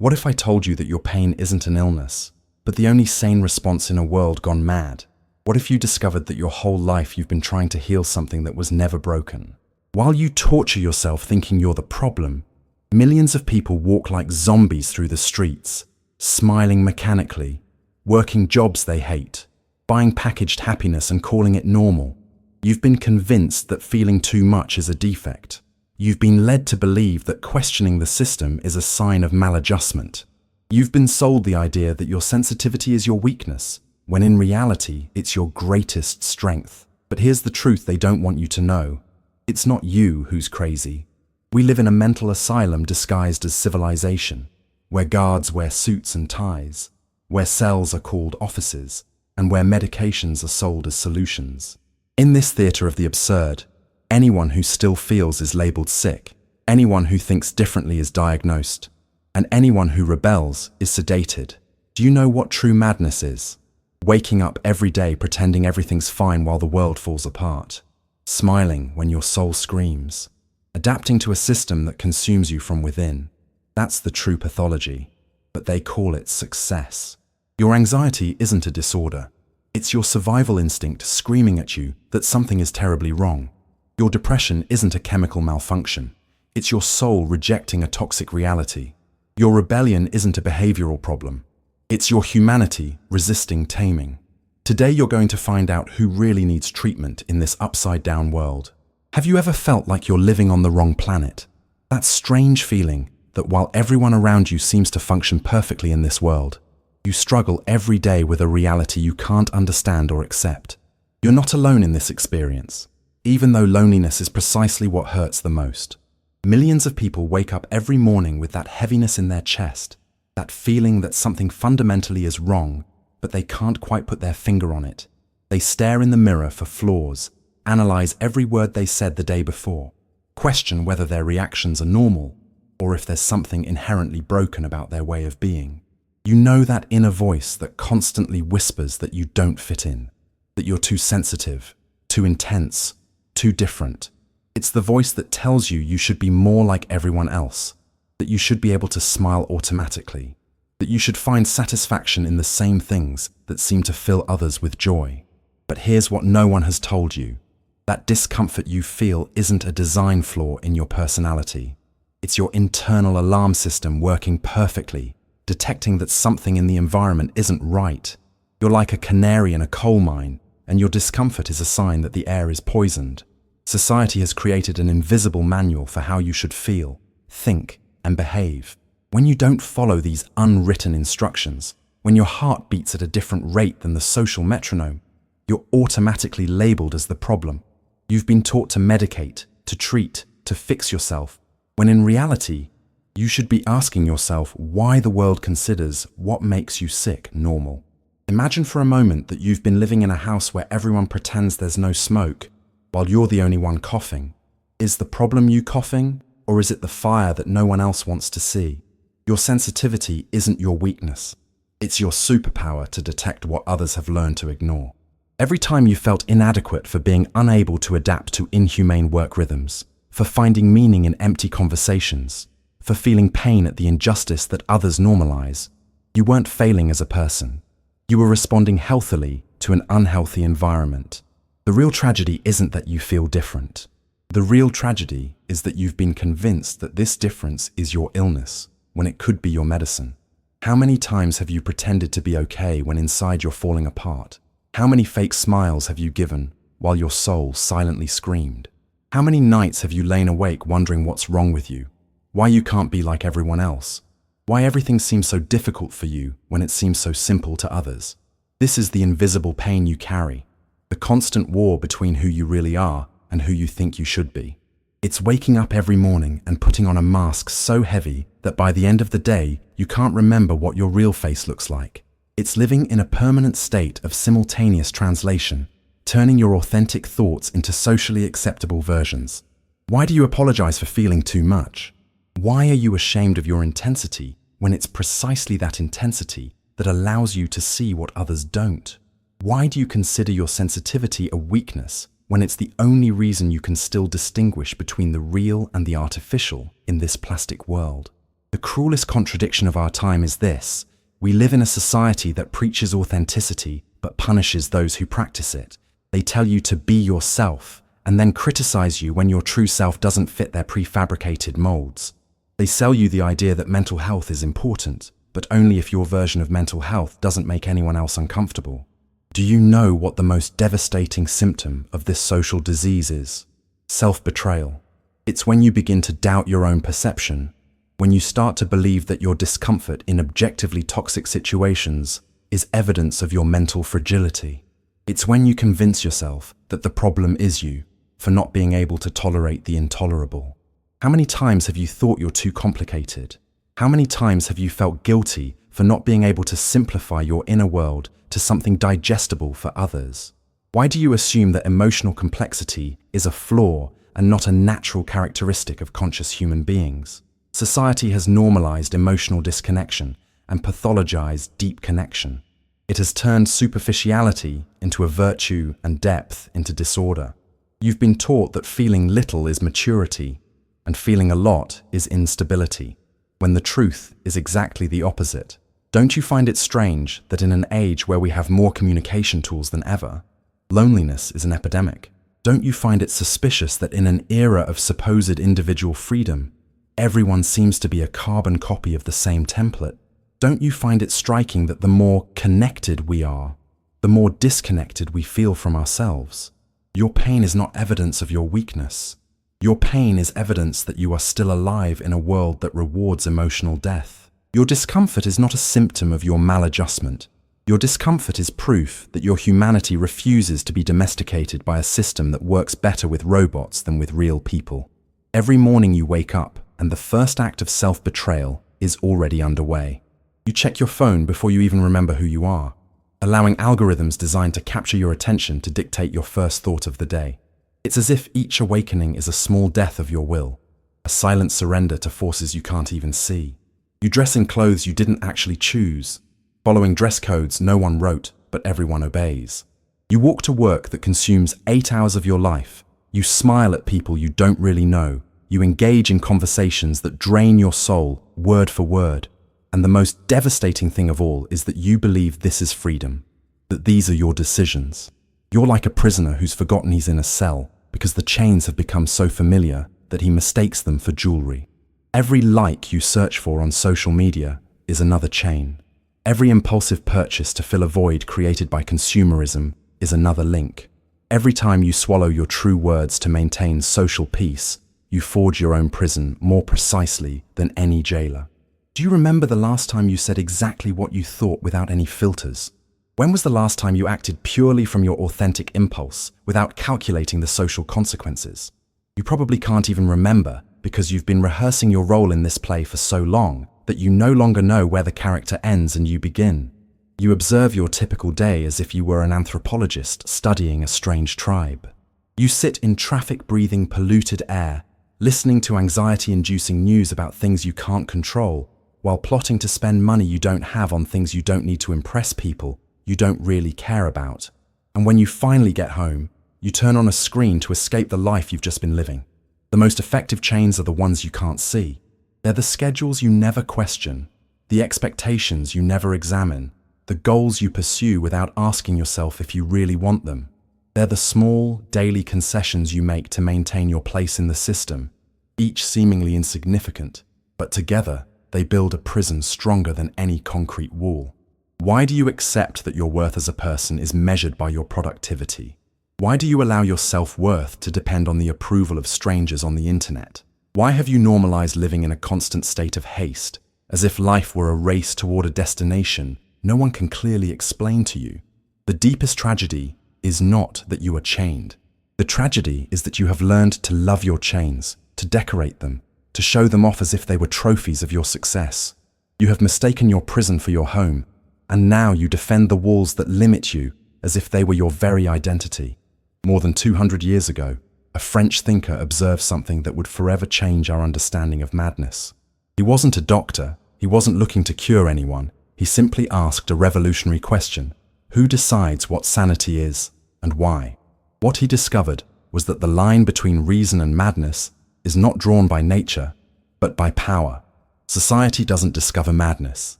What if I told you that your pain isn't an illness, but the only sane response in a world gone mad? What if you discovered that your whole life you've been trying to heal something that was never broken? While you torture yourself thinking you're the problem, millions of people walk like zombies through the streets, smiling mechanically, working jobs they hate, buying packaged happiness and calling it normal. You've been convinced that feeling too much is a defect. You've been led to believe that questioning the system is a sign of maladjustment. You've been sold the idea that your sensitivity is your weakness, when in reality it's your greatest strength. But here's the truth they don't want you to know. It's not you who's crazy. We live in a mental asylum disguised as civilization, where guards wear suits and ties, where cells are called offices, and where medications are sold as solutions. In this theater of the absurd, anyone who still feels is labeled sick, anyone who thinks differently is diagnosed, and anyone who rebels is sedated. Do you know what true madness is? Waking up every day pretending everything's fine while the world falls apart. Smiling when your soul screams. Adapting to a system that consumes you from within. That's the true pathology, but they call it success. Your anxiety isn't a disorder. It's your survival instinct screaming at you that something is terribly wrong. Your depression isn't a chemical malfunction. It's your soul rejecting a toxic reality. Your rebellion isn't a behavioral problem. It's your humanity resisting taming. Today you're going to find out who really needs treatment in this upside-down world. Have you ever felt like you're living on the wrong planet? That strange feeling that while everyone around you seems to function perfectly in this world, you struggle every day with a reality you can't understand or accept. You're not alone in this experience, even though loneliness is precisely what hurts the most. Millions of people wake up every morning with that heaviness in their chest, that feeling that something fundamentally is wrong, but they can't quite put their finger on it. They stare in the mirror for flaws, analyze every word they said the day before, question whether their reactions are normal, or if there's something inherently broken about their way of being. You know that inner voice that constantly whispers that you don't fit in, that you're too sensitive, too intense, too different. It's the voice that tells you should be more like everyone else, that you should be able to smile automatically, that you should find satisfaction in the same things that seem to fill others with joy. But here's what no one has told you. That discomfort you feel isn't a design flaw in your personality. It's your internal alarm system working perfectly, detecting that something in the environment isn't right. You're like a canary in a coal mine, and your discomfort is a sign that the air is poisoned. Society has created an invisible manual for how you should feel, think, and behave. When you don't follow these unwritten instructions, when your heart beats at a different rate than the social metronome, you're automatically labeled as the problem. You've been taught to medicate, to treat, to fix yourself, when in reality, you should be asking yourself why the world considers what makes you sick normal. Imagine for a moment that you've been living in a house where everyone pretends there's no smoke, while you're the only one coughing. Is the problem you coughing, or is it the fire that no one else wants to see? Your sensitivity isn't your weakness. It's your superpower to detect what others have learned to ignore. Every time you felt inadequate for being unable to adapt to inhumane work rhythms, for finding meaning in empty conversations, for feeling pain at the injustice that others normalize, you weren't failing as a person. You were responding healthily to an unhealthy environment. The real tragedy isn't that you feel different. The real tragedy is that you've been convinced that this difference is your illness when it could be your medicine. How many times have you pretended to be okay when inside you're falling apart? How many fake smiles have you given while your soul silently screamed? How many nights have you lain awake wondering what's wrong with you? Why you can't be like everyone else? Why everything seems so difficult for you when it seems so simple to others? This is the invisible pain you carry, the constant war between who you really are and who you think you should be. It's waking up every morning and putting on a mask so heavy that by the end of the day, you can't remember what your real face looks like. It's living in a permanent state of simultaneous translation, turning your authentic thoughts into socially acceptable versions. Why do you apologize for feeling too much? Why are you ashamed of your intensity when it's precisely that intensity that allows you to see what others don't? Why do you consider your sensitivity a weakness when it's the only reason you can still distinguish between the real and the artificial in this plastic world? The cruelest contradiction of our time is this: we live in a society that preaches authenticity but punishes those who practice it. They tell you to be yourself and then criticize you when your true self doesn't fit their prefabricated molds. They sell you the idea that mental health is important, but only if your version of mental health doesn't make anyone else uncomfortable. Do you know what the most devastating symptom of this social disease is? Self-betrayal. It's when you begin to doubt your own perception, when you start to believe that your discomfort in objectively toxic situations is evidence of your mental fragility. It's when you convince yourself that the problem is you for not being able to tolerate the intolerable. How many times have you thought you're too complicated? How many times have you felt guilty for not being able to simplify your inner world to something digestible for others? Why do you assume that emotional complexity is a flaw and not a natural characteristic of conscious human beings? Society has normalized emotional disconnection and pathologized deep connection. It has turned superficiality into a virtue and depth into disorder. You've been taught that feeling little is maturity and feeling a lot is instability, when the truth is exactly the opposite. Don't you find it strange that in an age where we have more communication tools than ever, loneliness is an epidemic? Don't you find it suspicious that in an era of supposed individual freedom, everyone seems to be a carbon copy of the same template? Don't you find it striking that the more connected we are, the more disconnected we feel from ourselves? Your pain is not evidence of your weakness. Your pain is evidence that you are still alive in a world that rewards emotional death. Your discomfort is not a symptom of your maladjustment. Your discomfort is proof that your humanity refuses to be domesticated by a system that works better with robots than with real people. Every morning you wake up, and the first act of self-betrayal is already underway. You check your phone before you even remember who you are, allowing algorithms designed to capture your attention to dictate your first thought of the day. It's as if each awakening is a small death of your will, a silent surrender to forces you can't even see. You dress in clothes you didn't actually choose, following dress codes no one wrote but everyone obeys. You walk to work that consumes 8 hours of your life. You smile at people you don't really know. You engage in conversations that drain your soul word for word. And the most devastating thing of all is that you believe this is freedom, that these are your decisions. You're like a prisoner who's forgotten he's in a cell because the chains have become so familiar that he mistakes them for jewelry. Every like you search for on social media is another chain. Every impulsive purchase to fill a void created by consumerism is another link. Every time you swallow your true words to maintain social peace, you forge your own prison more precisely than any jailer. Do you remember the last time you said exactly what you thought without any filters? When was the last time you acted purely from your authentic impulse without calculating the social consequences? You probably can't even remember because you've been rehearsing your role in this play for so long that you no longer know where the character ends and you begin. You observe your typical day as if you were an anthropologist studying a strange tribe. You sit in traffic-breathing polluted air, listening to anxiety-inducing news about things you can't control, while plotting to spend money you don't have on things you don't need to impress people you don't really care about. And when you finally get home, you turn on a screen to escape the life you've just been living. The most effective chains are the ones you can't see. They're the schedules you never question, the expectations you never examine, the goals you pursue without asking yourself if you really want them. They're the small, daily concessions you make to maintain your place in the system, each seemingly insignificant, but together they build a prison stronger than any concrete wall. Why do you accept that your worth as a person is measured by your productivity? Why do you allow your self-worth to depend on the approval of strangers on the internet? Why have you normalized living in a constant state of haste, as if life were a race toward a destination no one can clearly explain to you? The deepest tragedy is not that you are chained. The tragedy is that you have learned to love your chains, to decorate them, to show them off as if they were trophies of your success. You have mistaken your prison for your home, and now you defend the walls that limit you as if they were your very identity. More than 200 years ago, a French thinker observed something that would forever change our understanding of madness. He wasn't a doctor, he wasn't looking to cure anyone, he simply asked a revolutionary question: who decides what sanity is, and why? What he discovered was that the line between reason and madness is not drawn by nature, but by power. Society doesn't discover madness,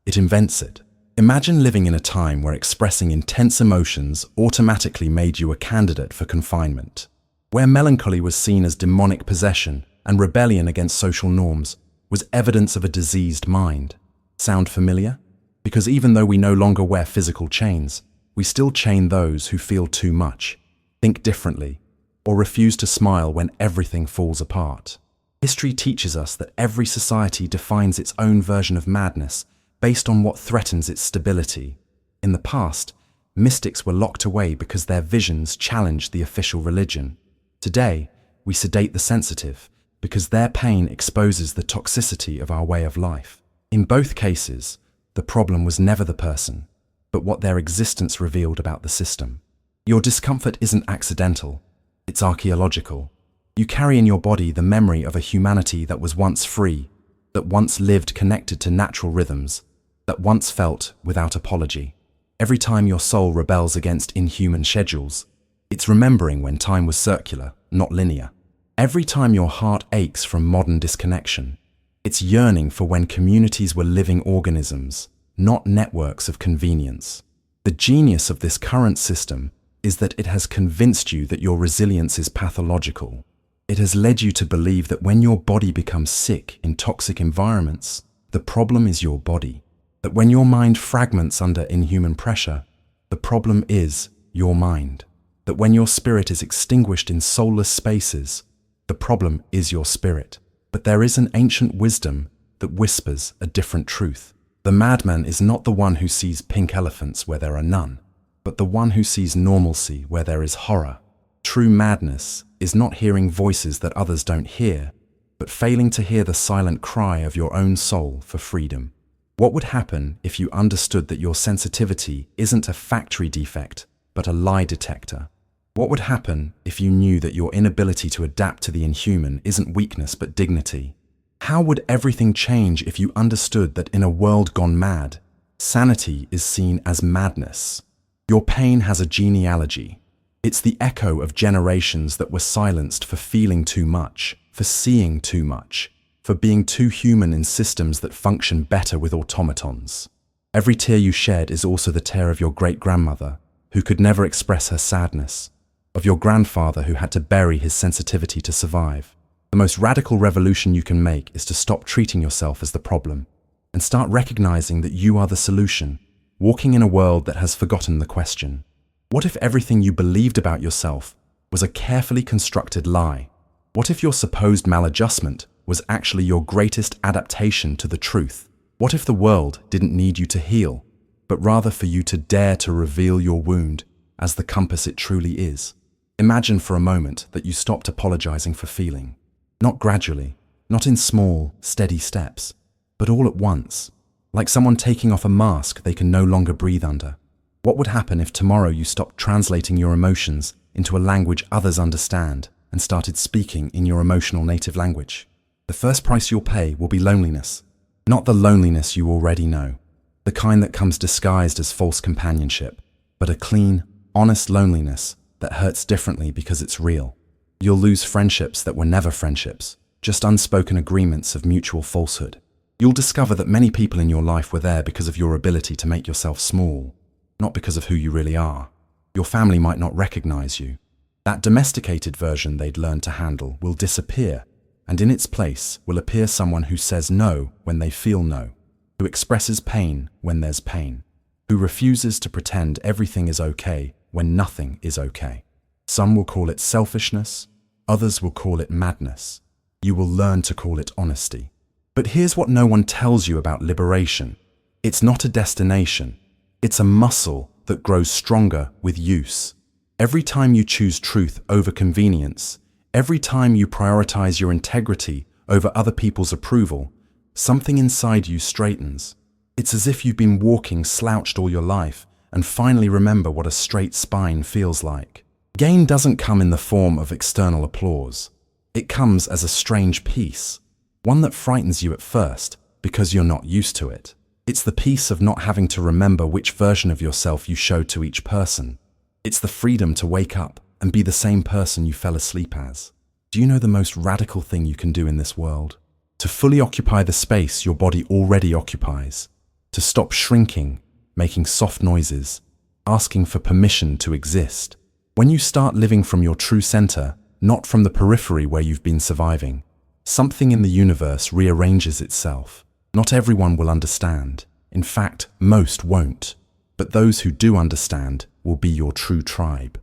it invents it. Imagine living in a time where expressing intense emotions automatically made you a candidate for confinement, where melancholy was seen as demonic possession and rebellion against social norms was evidence of a diseased mind. Sound familiar? Because even though we no longer wear physical chains, we still chain those who feel too much, think differently, or refuse to smile when everything falls apart. History teaches us that every society defines its own version of madness based on what threatens its stability. In the past, mystics were locked away because their visions challenged the official religion. Today, we sedate the sensitive because their pain exposes the toxicity of our way of life. In both cases, the problem was never the person, but what their existence revealed about the system. Your discomfort isn't accidental, it's archaeological. You carry in your body the memory of a humanity that was once free, that once lived connected to natural rhythms, that once felt without apology. Every time your soul rebels against inhuman schedules, it's remembering when time was circular, not linear. Every time your heart aches from modern disconnection, it's yearning for when communities were living organisms, not networks of convenience. The genius of this current system is that it has convinced you that your resilience is pathological. It has led you to believe that when your body becomes sick in toxic environments, the problem is your body. That when your mind fragments under inhuman pressure, the problem is your mind. That when your spirit is extinguished in soulless spaces, the problem is your spirit. But there is an ancient wisdom that whispers a different truth. The madman is not the one who sees pink elephants where there are none, but the one who sees normalcy where there is horror. True madness is not hearing voices that others don't hear, but failing to hear the silent cry of your own soul for freedom. What would happen if you understood that your sensitivity isn't a factory defect, but a lie detector? What would happen if you knew that your inability to adapt to the inhuman isn't weakness but dignity? How would everything change if you understood that in a world gone mad, sanity is seen as madness? Your pain has a genealogy. It's the echo of generations that were silenced for feeling too much, for seeing too much, for being too human in systems that function better with automatons. Every tear you shed is also the tear of your great-grandmother, who could never express her sadness, of your grandfather who had to bury his sensitivity to survive. The most radical revolution you can make is to stop treating yourself as the problem and start recognizing that you are the solution, walking in a world that has forgotten the question. What if everything you believed about yourself was a carefully constructed lie? What if your supposed maladjustment was actually your greatest adaptation to the truth? What if the world didn't need you to heal, but rather for you to dare to reveal your wound as the compass it truly is? Imagine for a moment that you stopped apologizing for feeling. Not gradually, not in small, steady steps, but all at once, like someone taking off a mask they can no longer breathe under. What would happen if tomorrow you stopped translating your emotions into a language others understand and started speaking in your emotional native language? The first price you'll pay will be loneliness, not the loneliness you already know, the kind that comes disguised as false companionship, but a clean, honest loneliness that hurts differently because it's real. You'll lose friendships that were never friendships, just unspoken agreements of mutual falsehood. You'll discover that many people in your life were there because of your ability to make yourself small, not because of who you really are. Your family might not recognize you. That domesticated version they'd learned to handle will disappear, and in its place will appear someone who says no when they feel no, who expresses pain when there's pain, who refuses to pretend everything is okay when nothing is okay. Some will call it selfishness, others will call it madness. You will learn to call it honesty. But here's what no one tells you about liberation. It's not a destination. It's a muscle that grows stronger with use. Every time you choose truth over convenience, every time you prioritize your integrity over other people's approval, something inside you straightens. It's as if you've been walking slouched all your life and finally remember what a straight spine feels like. Gain doesn't come in the form of external applause. It comes as a strange peace, one that frightens you at first because you're not used to it. It's the peace of not having to remember which version of yourself you showed to each person. It's the freedom to wake up and be the same person you fell asleep as. Do you know the most radical thing you can do in this world? to fully occupy the space your body already occupies, to stop shrinking, making soft noises, asking for permission to exist. When you start living from your true center, not from the periphery where you've been surviving, something in the universe rearranges itself. Not everyone will understand. In fact, most won't. But those who do understand will be your true tribe.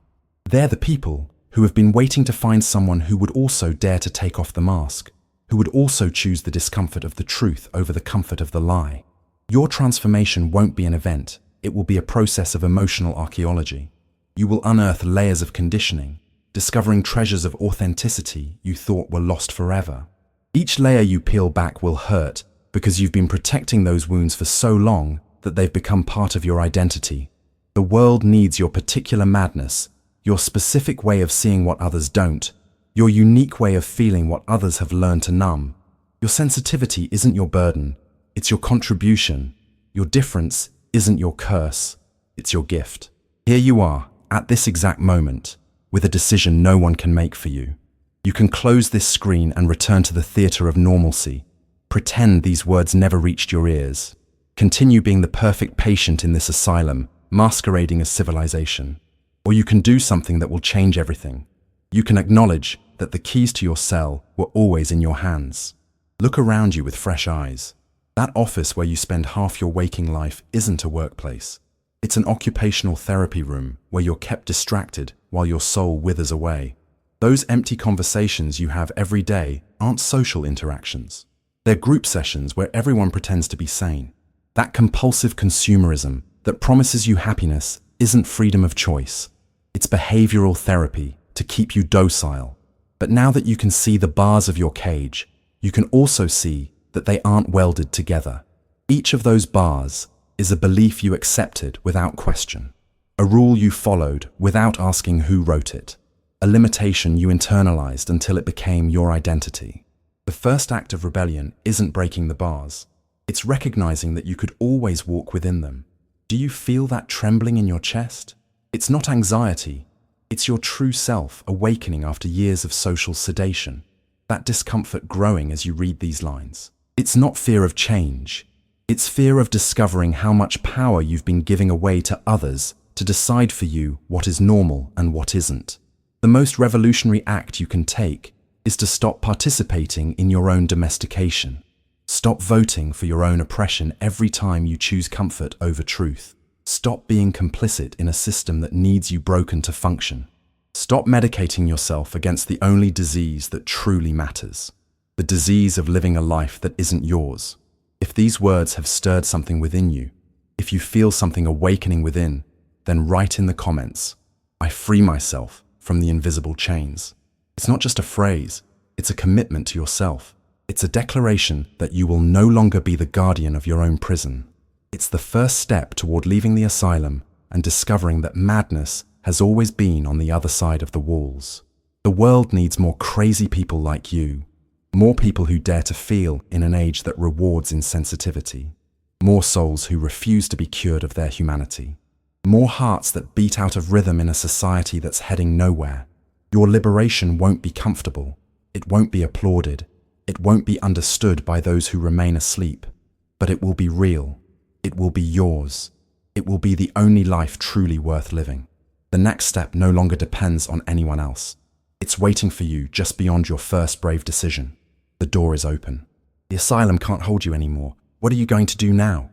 They're the people who have been waiting to find someone who would also dare to take off the mask, who would also choose the discomfort of the truth over the comfort of the lie. Your transformation won't be an event. It will be a process of emotional archaeology. You will unearth layers of conditioning, discovering treasures of authenticity you thought were lost forever. Each layer you peel back will hurt because you've been protecting those wounds for so long that they've become part of your identity. The world needs your particular madness, your specific way of seeing what others don't, your unique way of feeling what others have learned to numb. Your sensitivity isn't your burden, it's your contribution. Your difference isn't your curse, it's your gift. Here you are, at this exact moment, with a decision no one can make for you. You can close this screen and return to the theater of normalcy. Pretend these words never reached your ears. Continue being the perfect patient in this asylum, masquerading as civilization. Or you can do something that will change everything. You can acknowledge that the keys to your cell were always in your hands. Look around you with fresh eyes. That office where you spend half your waking life isn't a workplace. It's an occupational therapy room where you're kept distracted while your soul withers away. Those empty conversations you have every day aren't social interactions. They're group sessions where everyone pretends to be sane. That compulsive consumerism that promises you happiness isn't freedom of choice. It's behavioral therapy to keep you docile. But now that you can see the bars of your cage, you can also see that they aren't welded together. Each of those bars is a belief you accepted without question, a rule you followed without asking who wrote it, a limitation you internalized until it became your identity. The first act of rebellion isn't breaking the bars. It's recognizing that you could always walk within them. Do you feel that trembling in your chest? It's not anxiety. It's your true self awakening after years of social sedation. That discomfort growing as you read these lines. It's not fear of change. It's fear of discovering how much power you've been giving away to others to decide for you what is normal and what isn't. The most revolutionary act you can take is to stop participating in your own domestication. Stop voting for your own oppression every time you choose comfort over truth. Stop being complicit in a system that needs you broken to function. Stop medicating yourself against the only disease that truly matters, the disease of living a life that isn't yours. If these words have stirred something within you, if you feel something awakening within, then write in the comments, "I free myself from the invisible chains." It's not just a phrase, it's a commitment to yourself. It's a declaration that you will no longer be the guardian of your own prison. It's the first step toward leaving the asylum and discovering that madness has always been on the other side of the walls. The world needs more crazy people like you, more people who dare to feel in an age that rewards insensitivity, more souls who refuse to be cured of their humanity, more hearts that beat out of rhythm in a society that's heading nowhere. Your liberation won't be comfortable, it won't be applauded, it won't be understood by those who remain asleep, but it will be real, it will be yours, it will be the only life truly worth living. The next step no longer depends on anyone else. It's waiting for you just beyond your first brave decision. The door is open. The asylum can't hold you anymore. What are you going to do now?